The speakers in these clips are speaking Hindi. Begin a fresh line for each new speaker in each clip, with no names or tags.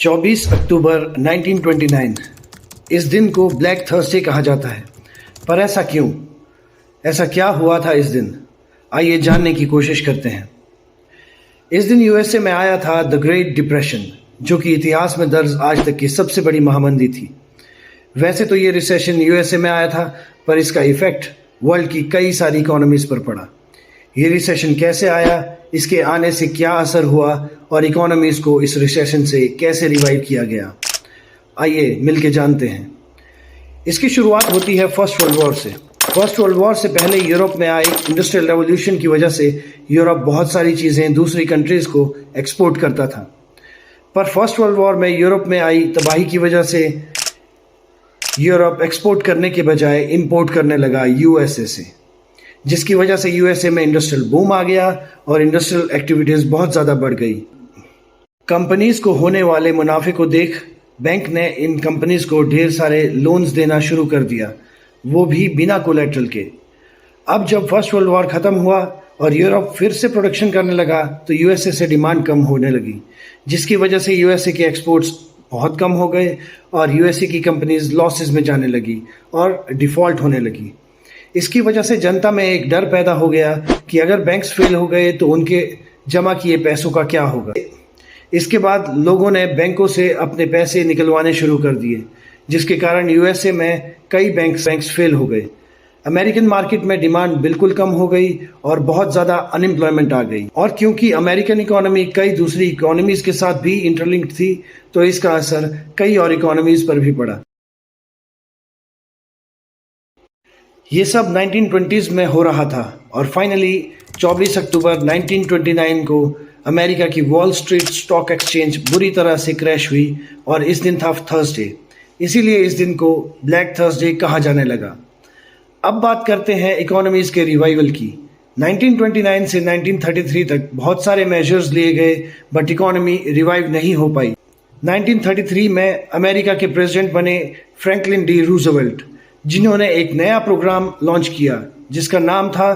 24 अक्टूबर 1929 इस दिन को ब्लैक थर्सडे कहा जाता है। पर ऐसा क्यों? ऐसा क्या हुआ था इस दिन? आइए जानने की कोशिश करते हैं। इस दिन यूएसए में आया था द ग्रेट डिप्रेशन, जो कि इतिहास में दर्ज आज तक की सबसे बड़ी महामंदी थी। वैसे तो ये रिसेशन यूएसए में आया था, पर इसका इफेक्ट वर्ल्ड की कई सारी इकोनॉमीज पर पड़ा। ये रिसेशन कैसे आया, इसके आने से क्या असर हुआ और इकोनॉमीज को इस रिसेशन से कैसे रिवाइव किया गया, आइए मिलके जानते हैं। इसकी शुरुआत होती है फर्स्ट वर्ल्ड वॉर से। फर्स्ट वर्ल्ड वॉर से पहले यूरोप में आए इंडस्ट्रियल रेवोल्यूशन की वजह से यूरोप बहुत सारी चीज़ें दूसरी कंट्रीज़ को एक्सपोर्ट करता था। पर फर्स्ट वर्ल्ड वॉर में यूरोप में आई तबाही की वजह से यूरोप एक्सपोर्ट करने के बजाय इंपोर्ट करने लगा यूएसए से, जिसकी वजह से यूएसए में इंडस्ट्रियल बूम आ गया और इंडस्ट्रियल एक्टिविटीज़ बहुत ज़्यादा बढ़ गई। कंपनीज को होने वाले मुनाफे को देख बैंक ने इन कंपनीज को ढेर सारे लोन्स देना शुरू कर दिया, वो भी बिना कोलेट्रल के। अब जब फर्स्ट वर्ल्ड वॉर ख़त्म हुआ और यूरोप फिर से प्रोडक्शन करने लगा तो यूएसए से डिमांड कम होने लगी, जिसकी वजह से यूएसए के एक्सपोर्ट्स बहुत कम हो गए और यूएसए की कंपनीज लॉसेस में जाने लगी और डिफ़ॉल्ट होने लगी। इसकी वजह से जनता में एक डर पैदा हो गया कि अगर बैंक्स फेल हो गए तो उनके जमा किए पैसों का क्या होगा। इसके बाद लोगों ने बैंकों से अपने पैसे निकलवाने शुरू कर दिए, जिसके कारण यूएसए में कई बैंक्स फेल हो गए। अमेरिकन मार्केट में डिमांड बिल्कुल कम हो गई और बहुत ज़्यादा अनएम्प्लॉयमेंट आ गई। और क्योंकि अमेरिकन इकोनॉमी कई दूसरी इकोनॉमीज के साथ भी इंटरलिंक्ड थी, तो इसका असर कई और इकोनॉमीज पर भी पड़ा। ये सब 1920s में हो रहा था और फाइनली 24 अक्टूबर 1929 को अमेरिका की वॉल स्ट्रीट स्टॉक एक्सचेंज बुरी तरह से क्रैश हुई और इस दिन था थर्सडे। इसीलिए इस दिन को ब्लैक थर्सडे कहा जाने लगा। अब बात करते हैं इकोनॉमीज के रिवाइवल की। 1929 से 1933 तक बहुत सारे मेजर्स लिए गए, बट इकोनॉमी रिवाइव नहीं हो पाई। 1933 में अमेरिका के प्रेसिडेंट बने फ्रैंकलिन डी रूजवेल्ट, जिन्होंने एक नया प्रोग्राम लॉन्च किया जिसका नाम था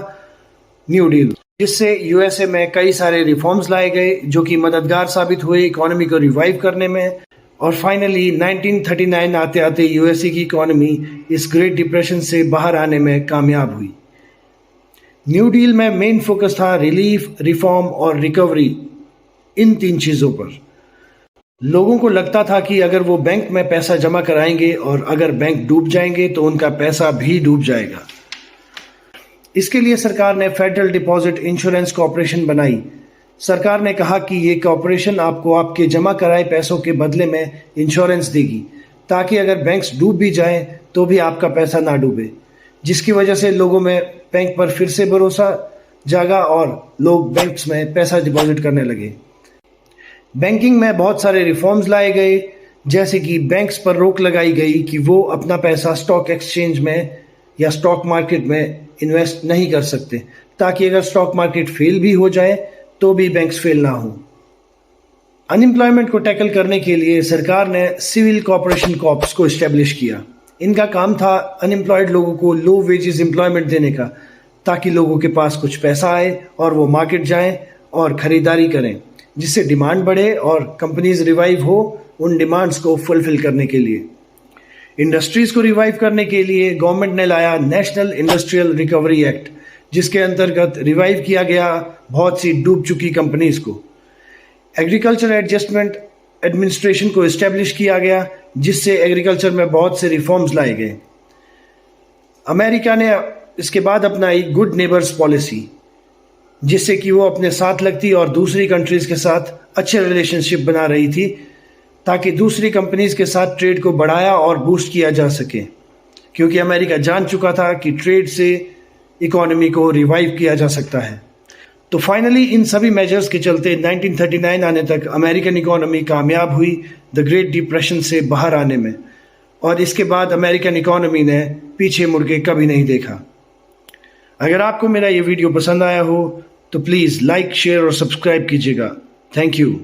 न्यू डील, जिससे यूएसए में कई सारे रिफॉर्म्स लाए गए जो कि मददगार साबित हुए इकोनॉमी को रिवाइव करने में। और फाइनली 1939 आते आते यूएसए की इकोनॉमी इस ग्रेट डिप्रेशन से बाहर आने में कामयाब हुई। न्यू डील में मेन फोकस था रिलीफ, रिफॉर्म और रिकवरी, इन तीन चीज़ों पर। लोगों को लगता था कि अगर वो बैंक में पैसा जमा कराएंगे और अगर बैंक डूब जाएंगे तो उनका पैसा भी डूब जाएगा। इसके लिए सरकार ने फेडरल डिपॉजिट इंश्योरेंस कॉर्पोरेशन बनाई। सरकार ने कहा कि ये कॉर्पोरेशन आपको आपके जमा कराए पैसों के बदले में इंश्योरेंस देगी, ताकि अगर बैंक्स डूब भी जाएं तो भी आपका पैसा ना डूबे, जिसकी वजह से लोगों में बैंक पर फिर से भरोसा जागा और लोग बैंक्स में पैसा डिपॉजिट करने लगे। बैंकिंग में बहुत सारे रिफॉर्म्स लाए गए, जैसे कि बैंक्स पर रोक लगाई गई कि वो अपना पैसा स्टॉक एक्सचेंज में या स्टॉक मार्केट में इन्वेस्ट नहीं कर सकते, ताकि अगर स्टॉक मार्केट फेल भी हो जाए तो भी बैंक्स फेल ना हो। अनएम्प्लॉयमेंट को टैकल करने के लिए सरकार ने सिविल कॉर्पोरेशन कॉर्प्स को इस्टेब्लिश किया। इनका काम था अनएम्प्लॉयड लोगों को लो वेजेस एम्प्लॉयमेंट देने का, ताकि लोगों के पास कुछ पैसा आए और वो मार्केट जाएं और ख़रीदारी करें, जिससे डिमांड बढ़े और कंपनीज रिवाइव हो उन डिमांड्स को फुलफिल करने के लिए। इंडस्ट्रीज़ को रिवाइव करने के लिए गवर्नमेंट ने लाया नेशनल इंडस्ट्रियल रिकवरी एक्ट, जिसके अंतर्गत रिवाइव किया गया बहुत सी डूब चुकी कंपनीज को। एग्रीकल्चर एडजस्टमेंट एडमिनिस्ट्रेशन को इस्टेब्लिश किया गया, जिससे एग्रीकल्चर में बहुत से रिफॉर्म्स लाए गए। अमेरिका ने इसके बाद अपनाई गुड नेबर्स पॉलिसी, जिससे कि वो अपने साथ लगती और दूसरी कंट्रीज के साथ अच्छे रिलेशनशिप बना रही थी, ताकि दूसरी कंपनीज के साथ ट्रेड को बढ़ाया और बूस्ट किया जा सके, क्योंकि अमेरिका जान चुका था कि ट्रेड से इकोनॉमी को रिवाइव किया जा सकता है। तो फाइनली इन सभी मेजर्स के चलते 1939 आने तक अमेरिकन इकोनॉमी कामयाब हुई द ग्रेट डिप्रेशन से बाहर आने में, और इसके बाद अमेरिकन इकोनॉमी ने पीछे मुड़ के कभी नहीं देखा। अगर आपको मेरा ये वीडियो पसंद आया हो तो प्लीज़ लाइक, शेयर और सब्सक्राइब कीजिएगा। Thank you.